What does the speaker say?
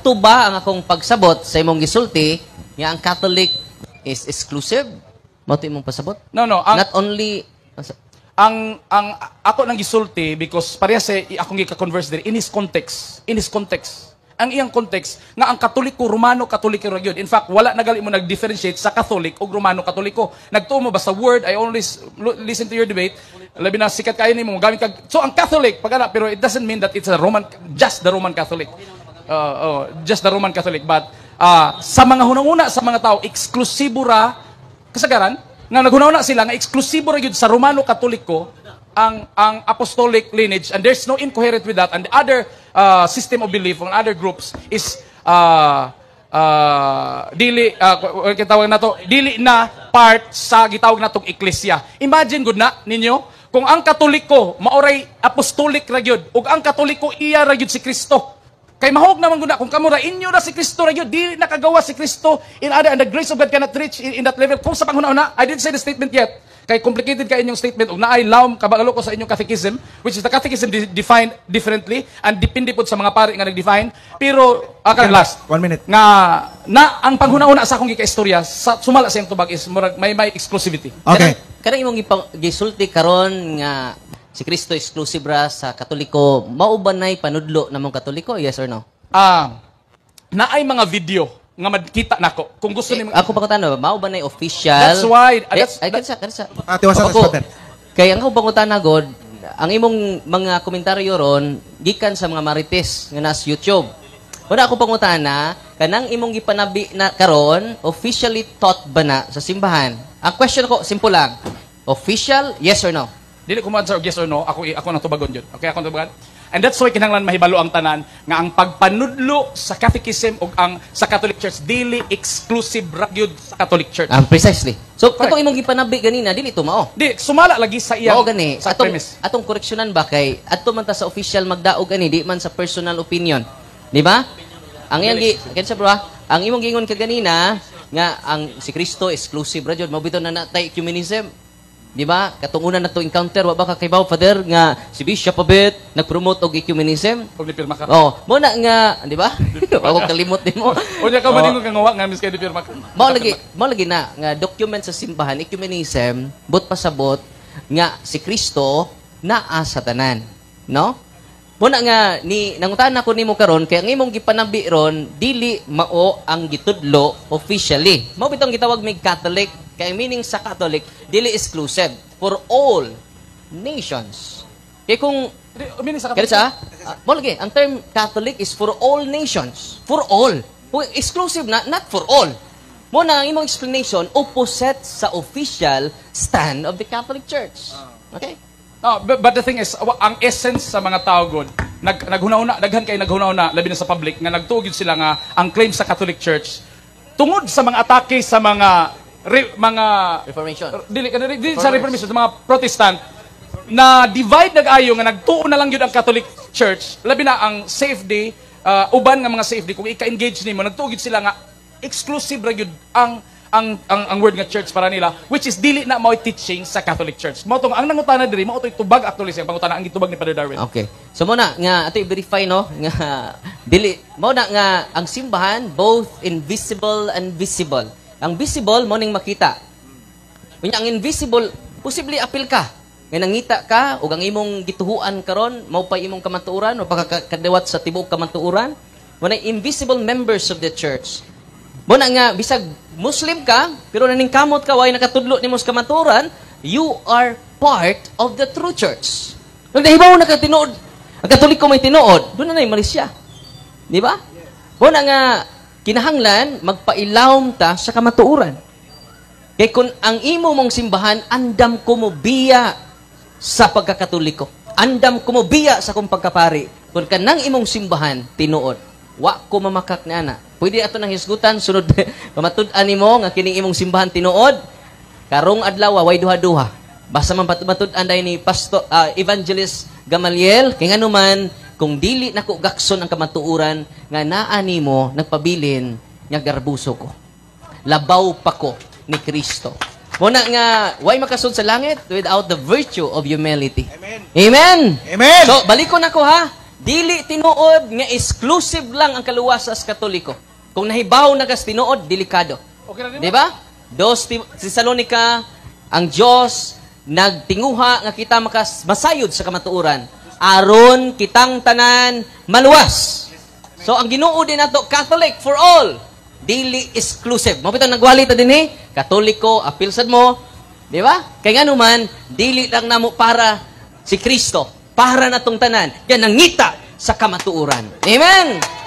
Muto ba ang akong pagsabot sa imong gisulti nga ang Catholic is exclusive? Muto imong pasabot? No. Not only... Ang ako nang gisulti because parehas akong gika-converse diri in his context. Ang iyang context nga ang Katoliko Romano Katoliko ra gyud. In fact, wala na gali mo nag-differentiate sa Catholic ug Romano Katoliko. Nagtuo mo basta word, I always listen to your debate. Labi na sikat kayo nimo gamit kag so ang Catholic pagana pero it doesn't mean that it's a just the Roman Catholic. Just the Roman Catholic but sa mga hunang-una sa mga tao eksklusibo ra kasagaran nga naghuna-una sila nga eksklusibo ra gyud sa Romano Katoliko ang apostolic lineage and there's no incoherent with that and the other system of belief on other groups is dili na part sa gitawag natong eklesia. Imagine gud na ninyo kung ang Katoliko maoray apostolic ra gyud ug ang Katoliko iya ra gyud si Kristo. Kay mahog naman gud na kung kamo ra inyo ra si Kristo ra gyud di nakagawa si Kristo in other and the grace of God cannot reach in that level. Kung sa panghuna-una, I didn't say the statement yet. Kay complicated ka inyong statement ug naay lawom kabalo ko sa inyong catechism which is the catechism defined differently and depende pod sa mga pari nga nag-define. Pero last 1 minute. Nga na ang panghuna-una sa akong gika-istorya sumala sa iyang tubag is murag may exclusivity. Okay. Kanang imong gisulti karon nga si Kristo exclusive ra sa Katoliko, maubanay panudlo namong Katoliko, yes or no? Naay mga video nga makita nako. Kung gusto nimo ako pangutana, maubanay official. That's why kansa. Tiwasan sa spotter. Kaya ang pangutana god, ang imong mga komentaryo ron gikan sa mga marites nga nas YouTube. Wala ako pangutana, kanang imong gipanabi na karon, officially taught ba na sa simbahan? Ang question ko simple lang. Official, yes or no? Dili ko ma-answer yes or no, ako nang tubagon jud. Okay, ako nang tubagon. And that's why kinahanglan mahibalo ang tanan nga ang pagpanudlo sa catechism ug ang sa Catholic Church dili exclusive ra gyud sa Catholic Church. Precisely. So katong imong gipanabi ganina dili to mao. Di sumala lagi sa iyang gani. sa premise. Atong koreksyonan ba kay adto man ta sa official magdaog ani di man sa personal opinion. Di ba? Ang iyang kinsa bro? Ang imong gingon kaganina nga ang si Kristo exclusive ra gyud mao bitaw na natay ecumenism. Di ba? Katungunan na to encounter, wa ba ka kay Father, nga si Bishop Abet, nag-promote og ecumenism. Pag nipirma ka. Mo na nga, di ba? Ako kalimot din mo. O niya ka maningon ka ngawa, nga mis kayo nipirma ka. Mo lagi na, nga document sa simbahan, ecumenism, but pasabot, nga si Kristo, naa sa tanan. No? Mo na nga, nangutan ako nimo karon kaya ang imong gipanabi ron, dili mao ang gitudlo officially. Mao bitong gitawag mig Catholic, kaya meaning sa Catholic, dili exclusive for all nations. Kaya kung mo lagi, ang term Catholic is for all nations. For all. Kung exclusive na, not for all. Mo na ang imong explanation opposite sa official stand of the Catholic Church. Okay? No, but the thing is, ang essence sa mga tao god, naghuna-una, daghan kay naghuna-una labi na sa public nga nagtuog sila nga ang claim sa Catholic Church tungod sa mga atake sa mga Reformation. Dili sa Reformation sa mga Protestant na divide nag-ayo nga nagtuo na lang yun ang Catholic Church labi na ang safety uban nga mga safety kung ika-engage nimo nagtuog sila nga exclusive ra gyud ang word nga church para nila which is dili na mao teaching sa Catholic Church. Mao tong ang nangutana diri mao toy tubag actually sa pangutana ang gitubag ni Father Darwin. Okay. So mo na nga ato i-verify no nga dili mao na nga ang simbahan both invisible and visible. Ang visible mo ning makita. Unya ang invisible posible apil ka. Nga nangita ka ug ang imong gituhuan karon mao pa imong kamatuoran o pagkakadawat sa tibuok kamatuoran. Mo na invisible members of the church. Mo na nga bisag Muslim ka pero naningkamot ka way nakatudlo nimo sa kamatuoran, you are part of the true church. Nung nahibaw na ka tinuod, ang Katoliko may tinuod, doon na Malaysia. Di ba? Mo na nga kinahanglan magpailawom ta sa kamatuoran. Kay kung ang imo mong simbahan andam ko mo biya sa pagkakatoliko. Andam ko mo biya sa kung pagkapari. Kung kanang imong simbahan tinuod, wa ko mamakak na ana. Pwede ato nang hisgutan sunod pamatud-an nimo nga kining imong simbahan tinuod. Karong adlaw way duha-duha. Basta man patud-an dai ni Pastor Evangelist Gamaliel kay ngano man kung dili nako gakson ang kamatuoran nga naa nimo nagpabilin nga garbuso ko. Labaw pa ko ni Kristo. Muna nga way makasud sa langit without the virtue of humility. Amen. Amen. Amen. So balikon ako ha. Dili tinuod nga exclusive lang ang kaluwasas Katoliko. Kung nahibaw na kas tinuod, delikado. Okay na din. Di ba? Thessalonica, ang Dios nagtinguha nga kita masayod sa kamatuoran aron kitang tanan maluwas. So ang Ginoo din nato Catholic for all, dili exclusive. Mo bitong nagwali ta dinhi, Katoliko apil sad mo, di ba? Kay ngano man dili lang namo para si Kristo, para natong tanan. Yan nangita sa kamatuoran. Amen.